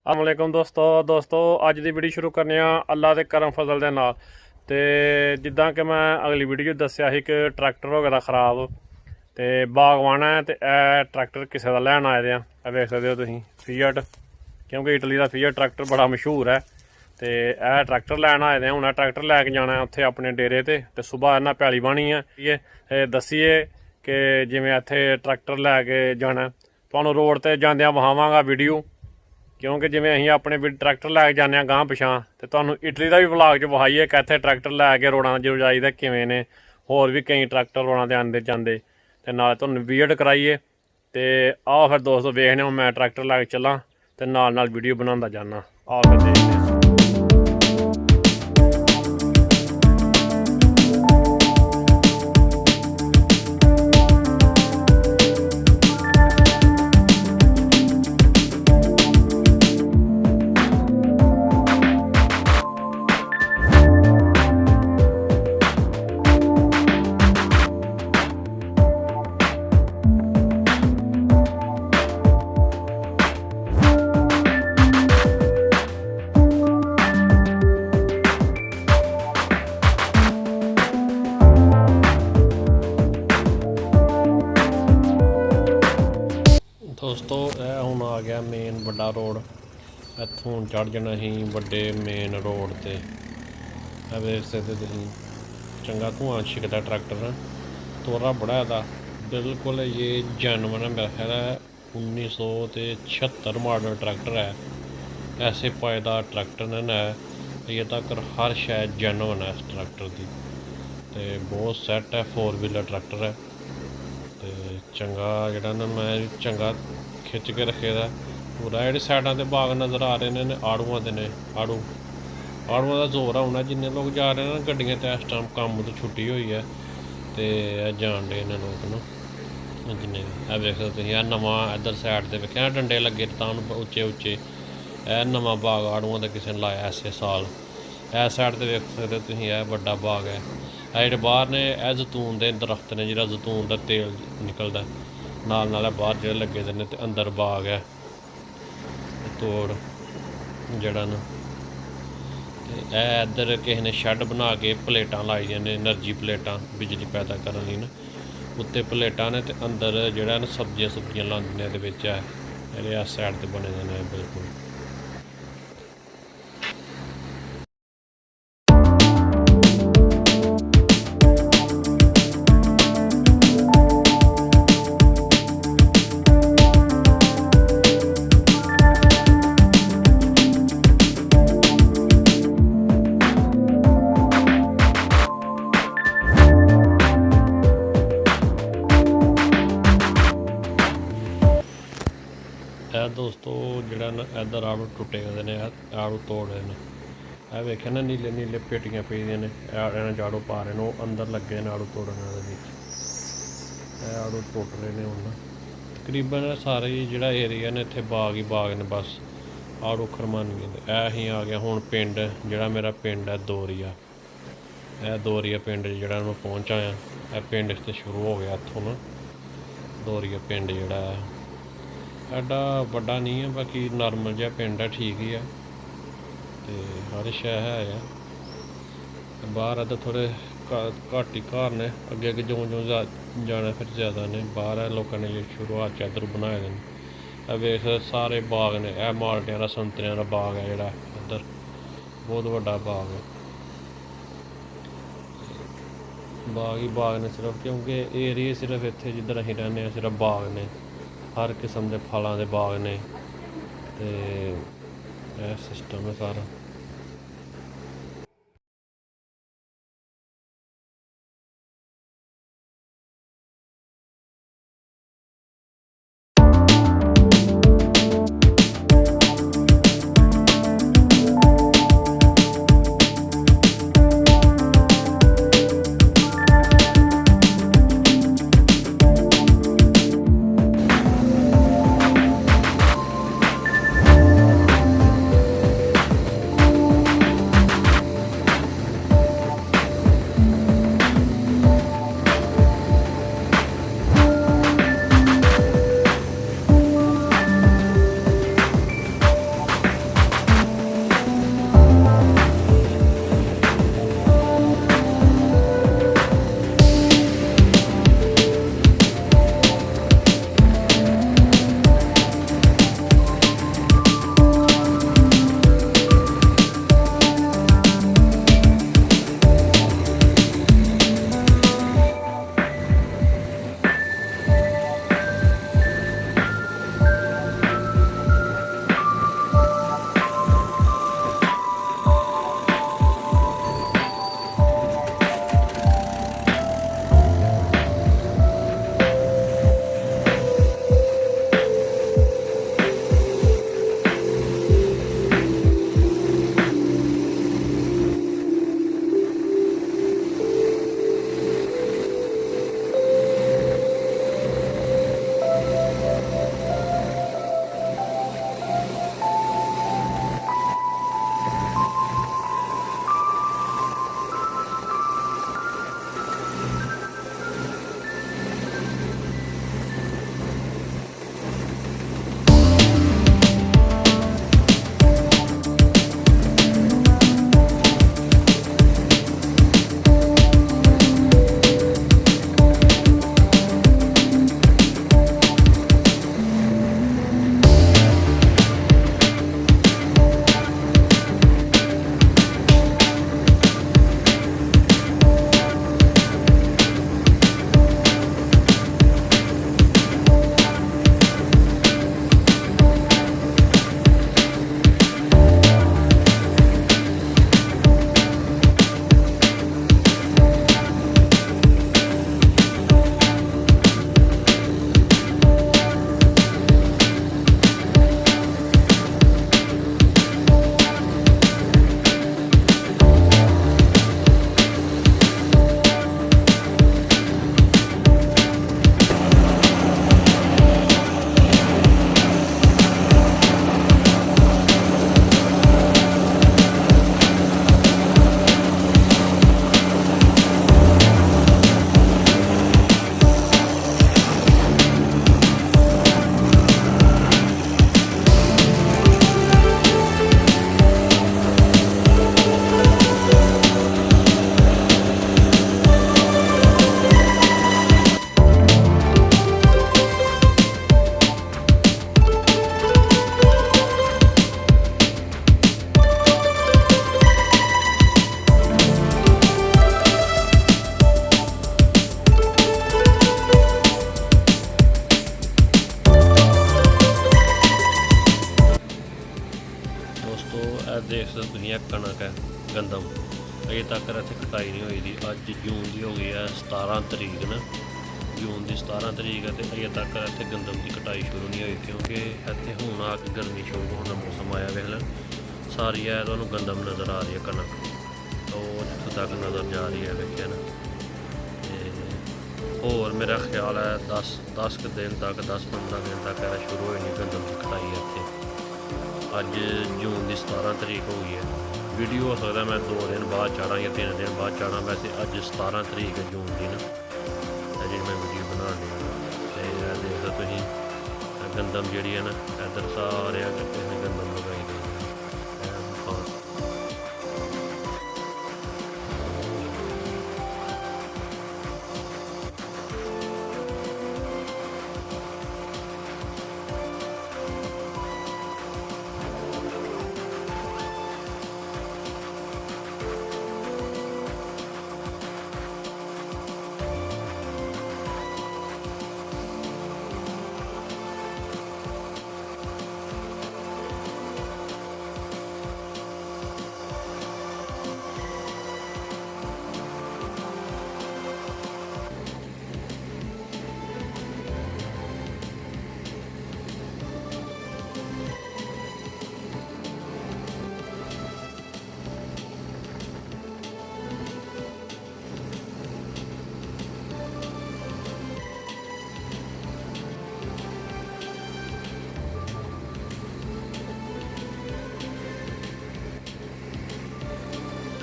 अस्सलामुअलैकुम दोस्तों अज की वीडियो शुरू करने अल्लाह के करम फजल के नाल। तो जिदा कि मैं अगली वीडियो दसिया कि ट्रैक्टर हो गया ख़राब तो बागवान है। तो यह ट्रैक्टर किसी का लैन आए हैं, देख सकते हो तुम फीएट, क्योंकि इटली का फीएट ट्रैक्टर बड़ा मशहूर है। तो यह ट्रैक्टर लैन आए हैं, हूँ ट्रैक्टर लैके जाना है उत्थे अपने डेरे ते सुबह इन्हें पैली बानी है। ये दसीए कि जिमें इत्थे ट्रैक्टर लैके जाना, तुहानूं रोड ते जांदियां वहावांगा वीडियो, क्योंकि जिमें असीं अपने ट्रैक्टर लैके जाने गांह पिछां, तो तुहानूं इटली का भी व्लॉग च विखाईए कि इत्थे ट्रैक्टर लैके रोडां जो जाईदा किवें ने, होर भी कई ट्रैक्टर रोडां ते आंदे जांदे, ते नाल तुहानूं विजिट कराइए। तो आओ फिर दोस्तों वेखने हूँ मैं ट्रैक्टर लैके चलां ते नाल वीडियो बनांदा जाना। आओ फिर देखते हैं। दोस्तों यह हूँ आ गया मेन बड़ा रोड, इत्थों चढ़ जाना ही बड़े मेन रोड ते। देख सकते तुम चंगा धुआं छिकदा ट्रैक्टर, तोरा बड़ा था बिल्कुल। ये जानवर है, मेरा ख्याल है 1976 मॉडल ट्रैक्टर है। ऐसे पायदार ट्रैक्टर ने ये तक हर शायद जानवर है इस ट्रैक्टर की। तो बहुत सैट है, 4 व्हीलर ट्रैक्टर है। तो चंगा जड़ा ना मैं चंगा खिच के रखे दा पूरा। जेह्ड़े साइडों ते बाग नज़र आ रहे हैं आड़ूआं दे ने, आड़ूआं दा जोर है होना। जिन्ने लोग जा रहे हैं ना गड्डियां ते इस टाइम कम्म तो छुट्टी हुई है, तो जान डे ने लोग ना जिन्ने। देख सकते तुसीं यह नवां इधर साइड ते वेखिआ डंडे लगे तां उच्चे उच्चे। यह नवां बाग आड़ूआं दा किसी ने लाया ऐसे साल। इस साइड ते वेख सकते तुसीं यह बड़ा बाग है। जेह्ड़े बाहर ने यह जतून के दरख्त ने, जिहड़ा जतून का तेल निकलता नाल बाहर जो लगे दे ने, ते अंदर बाग है तोड़ जड़ा न। ते इधर किसी ने शैड बना के प्लेटां लाई दियां ने, एनर्जी प्लेटां बिजली पैदा करने लई न। उत्ते प्लेटां ने, ते अंदर जेह्ड़ा न सब्जियां लांदे ने एह्दे बिच है। जेह्ड़े इस साइड ते बने दे ने बिल्कुल। दोस्तों जड़ा ना इधर आड़ू टुटे गए ने, आड़ू तोड़े ने। यह वेखे ना नीले नीले पेटियां पे ने, झाड़ू पा रहे हैं, वो अंदर लगे ने आड़ू तोड़ने। आड़ू टुट रहे हैं हूँ। तकरीबन सारे जोड़ा एरिया ने इतने बाग ही बाग ने, बस आड़ू खरमानी। ही आ गया हूँ पिंड, जोड़ा मेरा पिंड है दोरिया। यह दोरिया पिंड जोड़ा मैं पहुँच आया। यह पिंड से शुरू हो गया इतों ना, दोरिया पिंड जोड़ा है। एडा बड़ा नहीं है, बाकी नॉर्मल जहा पिंड है, ठीक ही है। तो हर शह है। बाहर इधर थोड़े घट ही घर ने, अगे अगे जो जाना फिर ज़्यादा ने। बाहर है लोगों ने शुरुआत च इधर बनाए हैं। वेख सारे बाग ने, यह माल्टियां का संतरियां का बाग है जोड़ा इधर, बहुत बड़ा बाग है। बाग ही बाग ने सिर्फ, क्योंकि एरिए सिर्फ इतने जिधर असीं रहने सिर्फ बाग ने, हर किस्म के फलों के बाग ने। तो यह सिस्टम है सारा। ਦੋਸਤੋ ਇਹ ਦੇਖ ਸਕਦੇ ਤੁਸੀਂ, ਇਹ ਕਣਕ ਹੈ ਗੰਦਮ, ਅਜੇ ਤੱਕ ਇੱਥੇ ਕਟਾਈ ਨਹੀਂ ਹੋਈ ਦੀ। ਅੱਜ ਜੂਨ ਦੀ ਹੋ ਗਈ ਹੈ 17 ਤਰੀਕ ਨਾ, ਜੂਨ ਦੀ 17 ਤਰੀਕ ਹੈ, ਤੇ ਅਜੇ ਤੱਕ ਇੱਥੇ ਗੰਦਮ ਦੀ ਕਟਾਈ ਸ਼ੁਰੂ ਨਹੀਂ ਹੋਈ, ਕਿਉਂਕਿ ਇੱਥੇ ਹੁਣ ਆ ਕੇ ਗਰਮੀ ਸ਼ੁਰੂ ਹੋਣ ਦਾ ਮੌਸਮ ਆਇਆ। ਵੇਖ ਲੈ ਸਾਰੀ ਹੈ ਤੁਹਾਨੂੰ ਗੰਦਮ ਨਜ਼ਰ ਆ ਰਹੀ ਹੈ, ਕਣਕ ਉਹ ਜਿੱਥੋਂ ਤੱਕ ਨਜ਼ਰ ਜਾ ਰਹੀ ਹੈ, ਵੇਖਿਆ ਨਾ। ਤੇ ਹੋਰ ਮੇਰਾ ਖਿਆਲ ਹੈ 10 ਕੁ ਦਿਨ ਤੱਕ, 10-15 ਦਿਨ ਤੱਕ ਇਹ ਸ਼ੁਰੂ ਹੋਈ ਨਹੀਂ ਗੰਦਮ ਦੀ ਕਟਾਈ ਇੱਥੇ। ਅੱਜ ਜੂਨ ਦੀ 17 ਤਰੀਕ ਹੋ ਗਈ ਹੈ। ਵੀਡੀਓ ਹੋ ਸਕਦਾ ਮੈਂ 2 ਦਿਨ ਬਾਅਦ ਚਾੜਾਂ ਜਾਂ 3 ਦਿਨ ਬਾਅਦ ਚਾੜਾਂ, ਵੈਸੇ ਅੱਜ 17 ਤਰੀਕ ਹੈ ਜੂਨ ਦੀ ਨਾ, ਜਿਹੜੀ ਮੈਂ ਵੀਡੀਓ ਬਣਾ ਰਹੀ ਹਾਂ। ਤੇ ਇਹ ਦੇਖੋ ਤੁਸੀਂ ਗੰਦਮ ਜਿਹੜੀ ਹੈ ਨਾ, ਇੱਧਰ ਸਾਰੇ ਕਿਸੇ ਨੇ ਗੰਦਮ ਲਗਾਈ ਦੀ।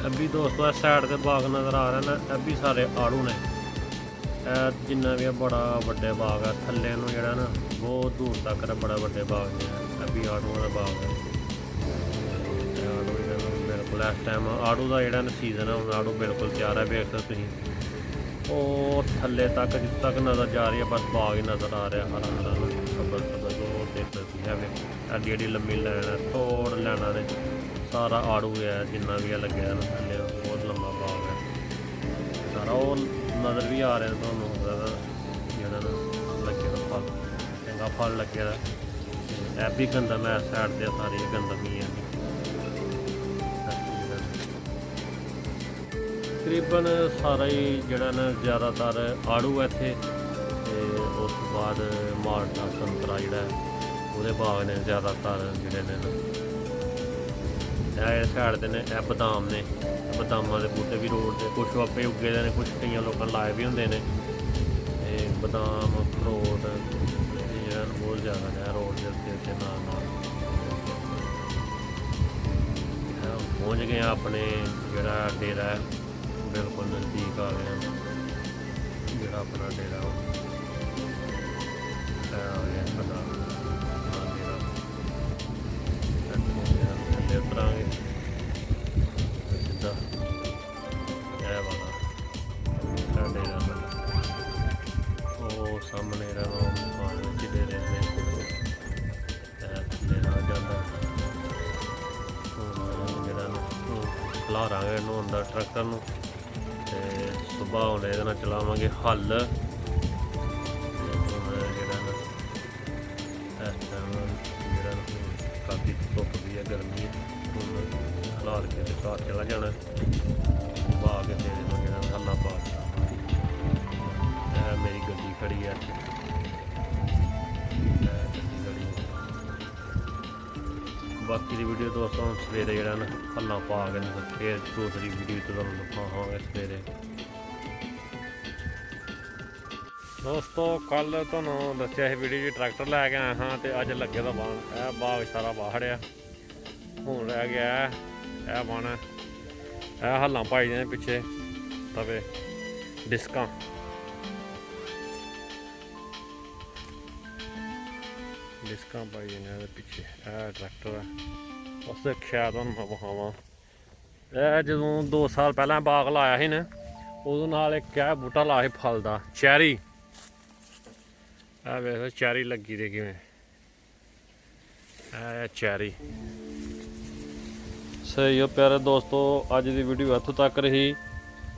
अभी दोस्तों इस साइड से बाग नज़र आ रहे हैं, अभी सारे आड़ू ने। जिन्ना भी बड़ा बड़े बाग है, थल्ले जोड़ा ना बहुत दूर तक बड़ा बड़े बाग ने, अभी आड़ूओं का बाग है। आड़ू बिल्कुल इस टाइम आड़ू का जोड़ा सीजन है, आड़ू बिल्कुल तैयार है। वेख सकते तुम और थल्ले तक जित तक नज़र जा रही है, बस बाग ही नज़र आ रहा है, हरा हरा सबज सबज। और देख सकते हैं एडी लम्मी लैन है, थोड़ लैना ने सारा आड़ू है, जिन्ना भी है लगे है थल्ले, बहुत लंबा बाग है सारा। और नज़र भी आ रहे हैं थोनों जोड़ा ना लगे दा फल, चंगा फल लगे दा। यह भी गंदम है, साइड से सारी गंदम ही है। तकरीबन सारा ही जोड़ा ना ज़्यादातर आड़ू है इत्थे। उस बाद माल्टा संतरा जोड़ा वो बाग ने ज़्यादातर जोड़े ने ना। साइड के ने बदाम ने, बदामां के बूटे भी रोड से कुछ आपे उगे दे ने, कुछ कई लोगों लाए भी होंगे ने। बदाम अखरोट जो बहुत ज़्यादा है रोड के उत्ते नाल पहुँच गए अपने जोड़ा डेरा है, बिल्कुल नज़दीक आ गए जोड़ा अपना डेरा आ गया साडा डेरा। थल्ले उतरांगे सीधा वाला डेरा वो सामने मकान डेरे ने थल्ले आ जाता। खलारांगे इनू अंदर ट्रैक्टर नू, ते सुबह हुण इहदे नाल चलावांगे हल। काफ़ी धुप्प भी है, गर्मी है, हलाल के घर चला जाना पा के तेरे जो हल्ला पा के। मेरी गड्डी खड़ी है, बाकी दी वीडियो दोस्तों सवेरे जो ना हल्ला पा के फिर दूसरी वीडियो तो दिखावांगे सवेरे। दोस्तों कल तुहानू दस्सिया वीडियो ट्रैक्टर लैके आया हाँ, तो अज लगे दा बाण। यह बाग सारा बाहड़िया, हुण रह गया यह बाण है। यह हल्लां पाई ने पिछे तवे डिस्कां, डिस्कां पाई ने पिछे। यह ट्रैक्टर है, उस शायद तुहानू मैं विखावां। यह जदों 2 साल पहला बाग लाया ही ना, उदों नाल एक क्या बूटा लाया ही फल दा, चैरी। वैसे चैरी लगी दी किवें, चैरी। सही हो प्यारे दोस्तों, अज की वीडियो इत्थों तक रही,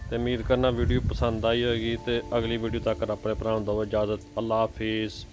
तो उम्मीद करना वीडियो पसंद आई होगी। तो अगली वीडियो तक अपने भरावां नूं दो इजाजत। अल्लाह हाफिज़।